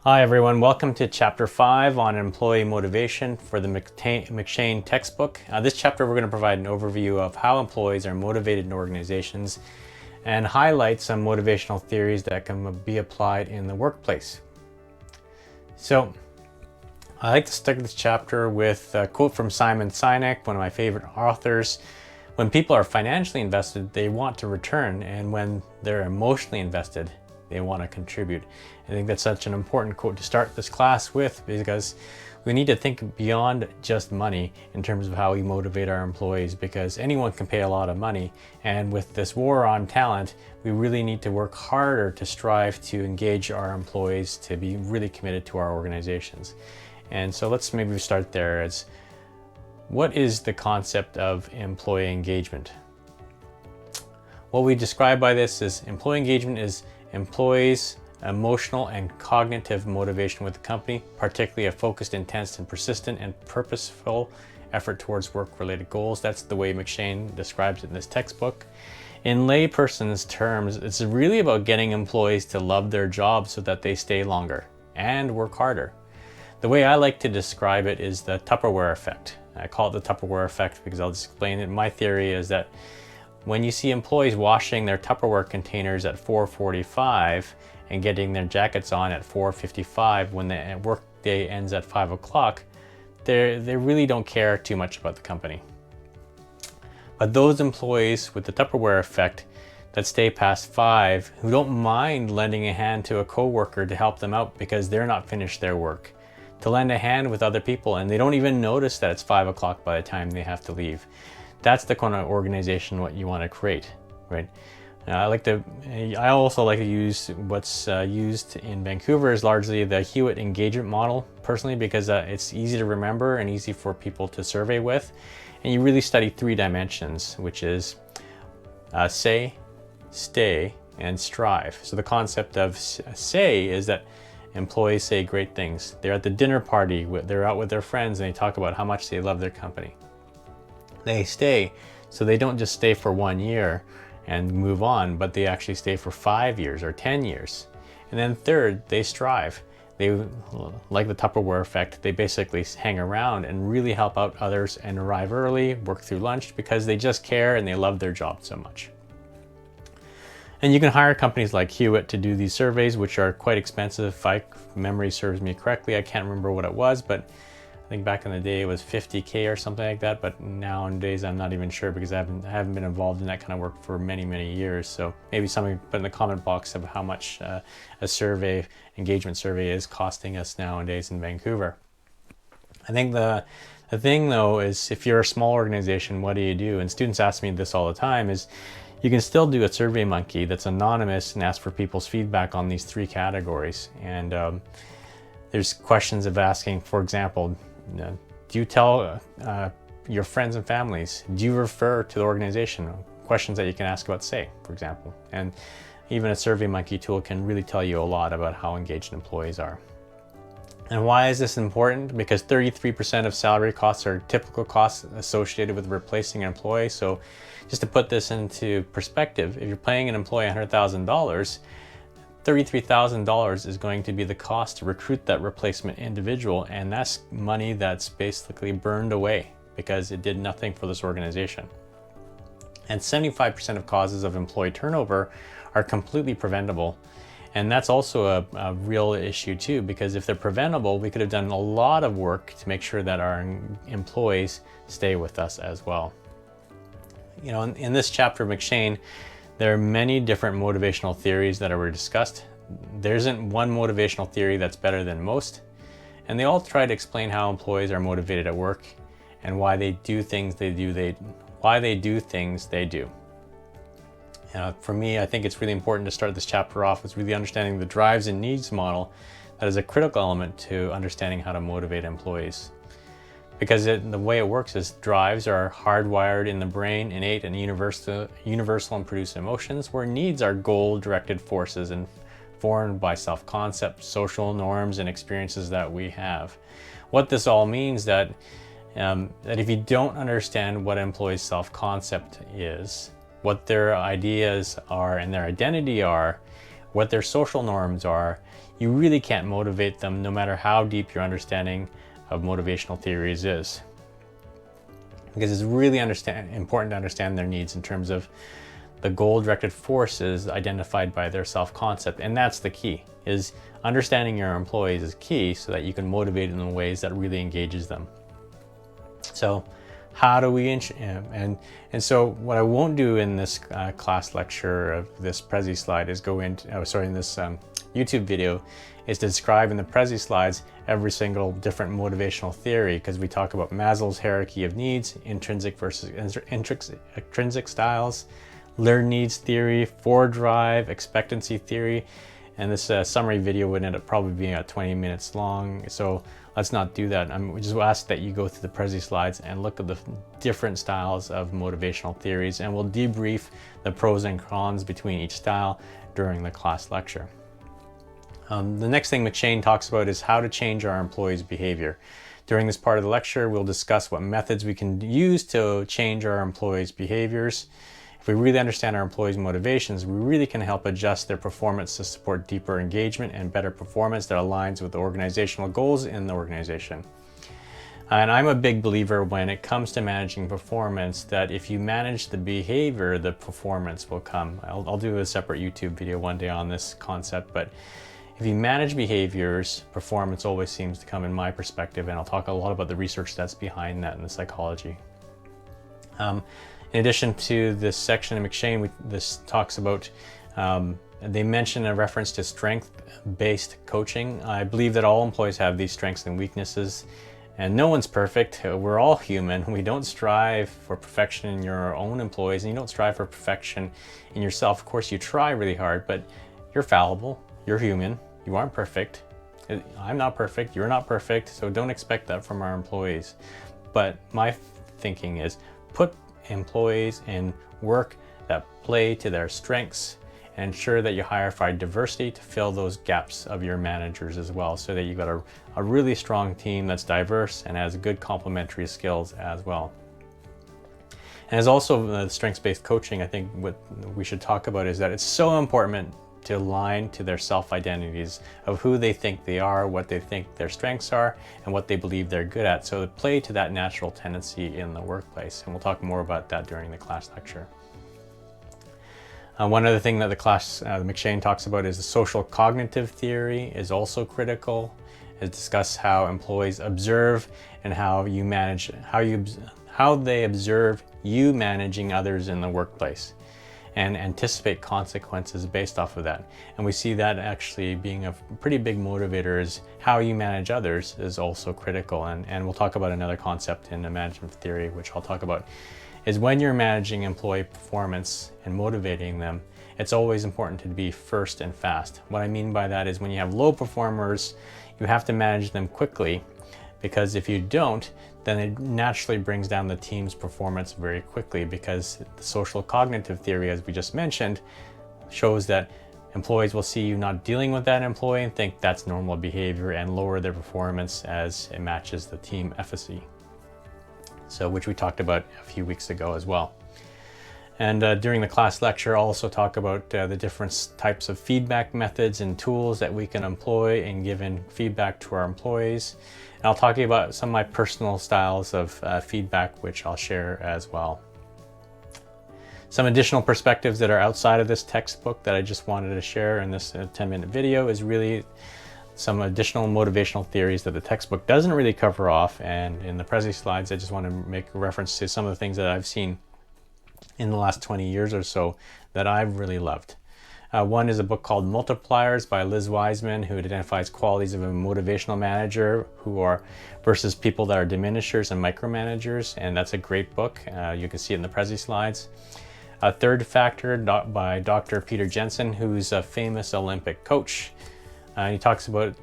Hi everyone, welcome to Chapter 5 on employee motivation for the McShane textbook. This chapter we're going to provide an overview of how employees are motivated in organizations and highlight some motivational theories that can be applied in the workplace. So I like to start this chapter with a quote from Simon Sinek, one of my favorite authors. When people are financially invested, they want to return, and when they're emotionally invested, they want to contribute. I think that's such an important quote to start this class with, because we need to think beyond just money in terms of how we motivate our employees, because anyone can pay a lot of money, and with this war on talent, we really need to work harder to strive to engage our employees to be really committed to our organizations. And so let's maybe start there. As what is the concept of employee engagement? What we describe by this is employee engagement is employees' emotional and cognitive motivation with the company, particularly a focused, intense, and persistent and purposeful effort towards work-related goals. That's the way McShane describes it in this textbook. In layperson's terms, it's really about getting employees to love their job so that they stay longer and work harder. The way I like to describe it is the Tupperware effect. I call it the Tupperware effect because I'll just explain it. My theory is that when you see employees washing their Tupperware containers at 4:45 and getting their jackets on at 4:55 when the work day ends at 5 o'clock, they really don't care too much about the company. But those employees with the Tupperware effect that stay past 5, who don't mind lending a hand to a coworker to help them out because they're not finished their work, to lend a hand with other people, and they don't even notice that it's 5 o'clock by the time they have to leave. That's the kind of organization what you want to create, right? I also like to use what's used in Vancouver is largely the Hewitt engagement model, personally, because it's easy to remember and easy for people to survey with. And you really study 3 dimensions, which is say, stay, and strive. So the concept of say is that employees say great things. They're at the dinner party, they're out with their friends, and they talk about how much they love their company. They stay, so they don't just stay for 1 year and move on, but they actually stay for 5 years or 10 years. And then third, they strive. They, like the Tupperware effect, they basically hang around and really help out others and arrive early, work through lunch, because they just care and they love their job so much. And you can hire companies like Hewitt to do these surveys, which are quite expensive. If memory serves me correctly, I can't remember what it was, but I think back in the day it was $50K or something like that, but nowadays I'm not even sure because I haven't been involved in that kind of work for many years. So maybe somebody put in the comment box of how much a engagement survey is costing us nowadays in Vancouver. I think the thing though is, if you're a small organization, what do you do? And students ask me this all the time, is you can still do a Survey Monkey that's anonymous and ask for people's feedback on these 3 categories. And there's questions of asking, for example, do you tell your friends and families? Do you refer to the organization? Questions that you can ask about say, for example. And even a Survey Monkey tool can really tell you a lot about how engaged employees are. And why is this important? Because 33% of salary costs are typical costs associated with replacing an employee. So just to put this into perspective, if you're paying an employee $100,000, $33,000 is going to be the cost to recruit that replacement individual, and that's money that's basically burned away because it did nothing for this organization. And 75% of causes of employee turnover are completely preventable. And that's also a real issue too, because if they're preventable, we could have done a lot of work to make sure that our employees stay with us as well. You know, in this chapter of McShane, there are many different motivational theories that were discussed. There isn't one motivational theory that's better than most, and they all try to explain how employees are motivated at work and why they do things they do. For me, I think it's really important to start this chapter off with really understanding the drives and needs model. That is a critical element to understanding how to motivate employees. Because the way it works is drives are hardwired in the brain, innate and universal and produce emotions, where needs are goal-directed forces informed by self-concept, social norms, and experiences that we have. What this all means that if you don't understand what employees' self-concept is, what their ideas are and their identity are, what their social norms are, you really can't motivate them no matter how deep your understanding of motivational theories is. Because it's really important to understand their needs in terms of the goal-directed forces identified by their self-concept. And that's the key, is understanding your employees is key so that you can motivate them in ways that really engages them. So how do we, and so what I won't do in this class lecture of this Prezi slide is go into, in this YouTube video, is to describe in the Prezi slides every single different motivational theory, because we talk about Maslow's hierarchy of needs, intrinsic versus extrinsic styles, learned needs theory, foredrive, expectancy theory, and this summary video would end up probably being about 20 minutes long, so let's not do that. We just ask that you go through the Prezi slides and look at the different styles of motivational theories, and we'll debrief the pros and cons between each style during the class lecture. The next thing McShane talks about is how to change our employees' behavior. During this part of the lecture, we'll discuss what methods we can use to change our employees' behaviors. If we really understand our employees' motivations, we really can help adjust their performance to support deeper engagement and better performance that aligns with the organizational goals in the organization. And I'm a big believer when it comes to managing performance that if you manage the behavior, the performance will come. I'll do a separate YouTube video one day on this concept, but if you manage behaviors, performance always seems to come in my perspective, and I'll talk a lot about the research that's behind that and the psychology. In addition to this section in McShane, this talks about, they mention a reference to strength-based coaching. I believe that all employees have these strengths and weaknesses, and no one's perfect. We're all human. We don't strive for perfection in your own employees, and you don't strive for perfection in yourself. Of course, you try really hard, but you're fallible. You're human. You aren't perfect. I'm not perfect. You're not perfect. So don't expect that from our employees. But my thinking is put employees in work that play to their strengths and ensure that you hire for diversity to fill those gaps of your managers as well, so that you've got a really strong team that's diverse and has good complementary skills as well. And as also strengths-based coaching, I think what we should talk about is that it's so important to align to their self-identities of who they think they are, what they think their strengths are, and what they believe they're good at. So play to that natural tendency in the workplace. And we'll talk more about that during the class lecture. One other thing that the class, McShane talks about is the social cognitive theory is also critical. It discusses how employees observe and how you manage, how they observe you managing others in the workplace, and anticipate consequences based off of that. And we see that actually being a pretty big motivator, is how you manage others is also critical. And we'll talk about another concept in the management theory, which I'll talk about, is when you're managing employee performance and motivating them, it's always important to be first and fast. What I mean by that is when you have low performers, you have to manage them quickly, because if you don't, then it naturally brings down the team's performance very quickly, because the social cognitive theory, as we just mentioned, shows that employees will see you not dealing with that employee and think that's normal behavior and lower their performance as it matches the team efficacy. So, which we talked about a few weeks ago as well. And during the class lecture, I'll also talk about the different types of feedback methods and tools that we can employ in giving feedback to our employees. And I'll talk to you about some of my personal styles of feedback, which I'll share as well. Some additional perspectives that are outside of this textbook that I just wanted to share in this 10-minute video is really some additional motivational theories that the textbook doesn't really cover off. And in the Prezi slides, I just want to make a reference to some of the things that I've seen in the last 20 years or so that I've really loved. One is a book called Multipliers by Liz Wiseman, who identifies qualities of a motivational manager who are versus people that are diminishers and micromanagers, and that's a great book. You can see it in the Prezi slides. A Third Factor by Dr. Peter Jensen, who's a famous Olympic coach. He talks about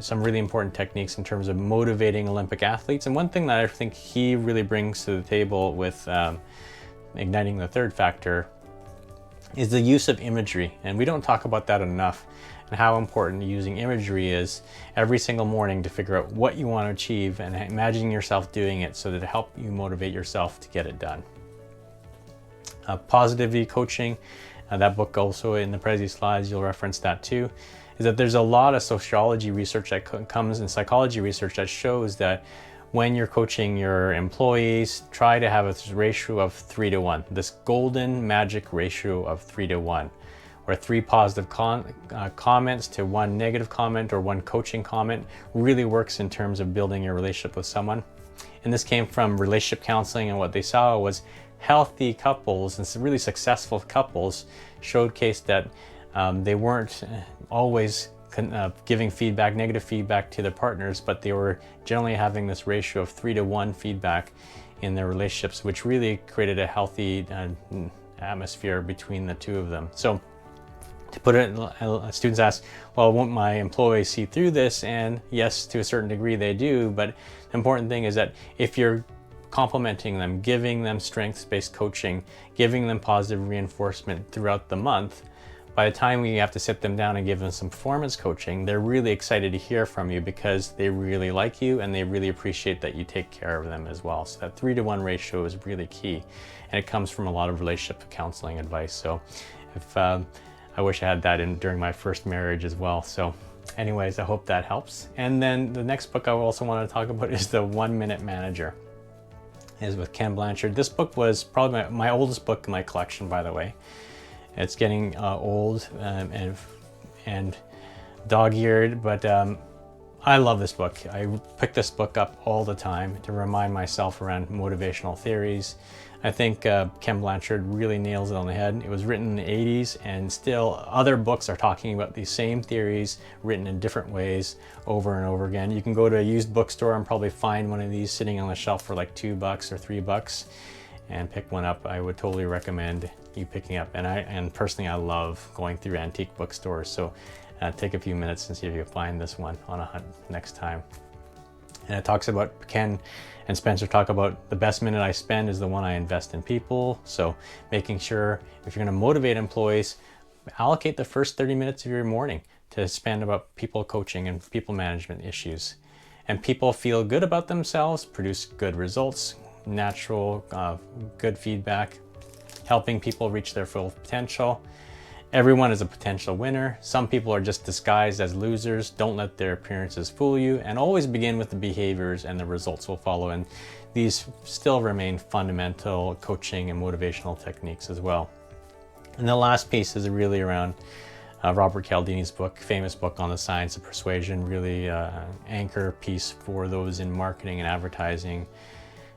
some really important techniques in terms of motivating Olympic athletes, and one thing that I think he really brings to the table with igniting the third factor is the use of imagery. And we don't talk about that enough, and how important using imagery is every single morning to figure out what you want to achieve and imagining yourself doing it, so that it helps you motivate yourself to get it done. Positivity coaching, that book also in the Prezi slides, you'll reference that too. is that there's a lot of sociology research that comes and psychology research that shows that when you're coaching your employees, try to have a ratio of 3-to-1, this golden magic ratio of 3-to-1, where 3 positive comments to 1 negative comment or 1 coaching comment really works in terms of building your relationship with someone. And this came from relationship counseling, and what they saw was healthy couples and really successful couples showcased that they weren't always giving feedback, negative feedback to their partners, but they were generally having this ratio of 3-to-1 feedback in their relationships, which really created a healthy atmosphere between the two of them. So to put it, students ask, well, won't my employees see through this? And yes, to a certain degree they do, but the important thing is that if you're complimenting them, giving them strengths-based coaching, giving them positive reinforcement throughout the month, by the time we have to sit them down and give them some performance coaching, they're really excited to hear from you because they really like you and they really appreciate that you take care of them as well. So that 3-to-1 ratio is really key, and it comes from a lot of relationship counseling advice. So if I wish I had that during my first marriage as well. So anyways, I hope that helps. And then the next book I also want to talk about is The 1-Minute Manager. Is with Ken Blanchard. This book was probably my oldest book in my collection, by the way. It's getting old and dog-eared, but I love this book. I pick this book up all the time to remind myself around motivational theories. I think Ken Blanchard really nails it on the head. It was written in the 80s, and still other books are talking about these same theories written in different ways over and over again. You can go to a used bookstore and probably find one of these sitting on the shelf for like $2 or $3 and pick one up. I would totally recommend you picking up. And personally, I love going through antique bookstores. So take a few minutes and see if you can find this one on a hunt next time. And it talks about, Ken and Spencer talk about, the best minute I spend is the one I invest in people. So making sure if you're going to motivate employees, allocate the first 30 minutes of your morning to spend about people coaching and people management issues. And people feel good about themselves, produce good results, natural, good feedback, helping people reach their full potential. Everyone is a potential winner. Some people are just disguised as losers. Don't let their appearances fool you, and always begin with the behaviors and the results will follow. And these still remain fundamental coaching and motivational techniques as well. And the last piece is really around Robert Cialdini's book, famous book on the science of persuasion, really anchor piece for those in marketing and advertising.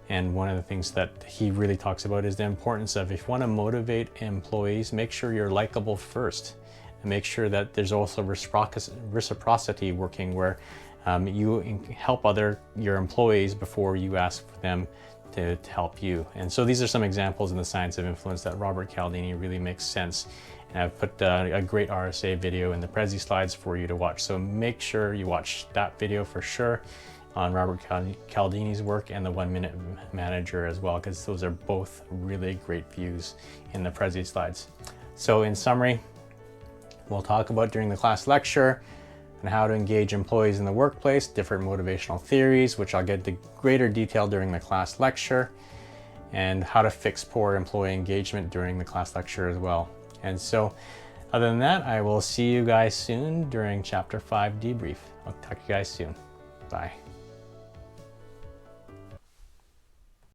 And one of the things that he really talks about is the importance of, if you want to motivate employees, make sure you're likable first, and make sure that there's also reciprocity working, where you help your employees before you ask for them to help you. And so these are some examples in the science of influence that Robert Cialdini really makes sense. And I've put a great RSA video in the Prezi slides for you to watch. So make sure you watch that video for sure, on Robert Cialdini's work and the 1-Minute Manager as well, because those are both really great views in the Prezi slides. So in summary, we'll talk about during the class lecture and how to engage employees in the workplace, different motivational theories, which I'll get into greater detail during the class lecture, and how to fix poor employee engagement during the class lecture as well. And so other than that, I will see you guys soon during Chapter 5 debrief. I'll talk to you guys soon. Bye.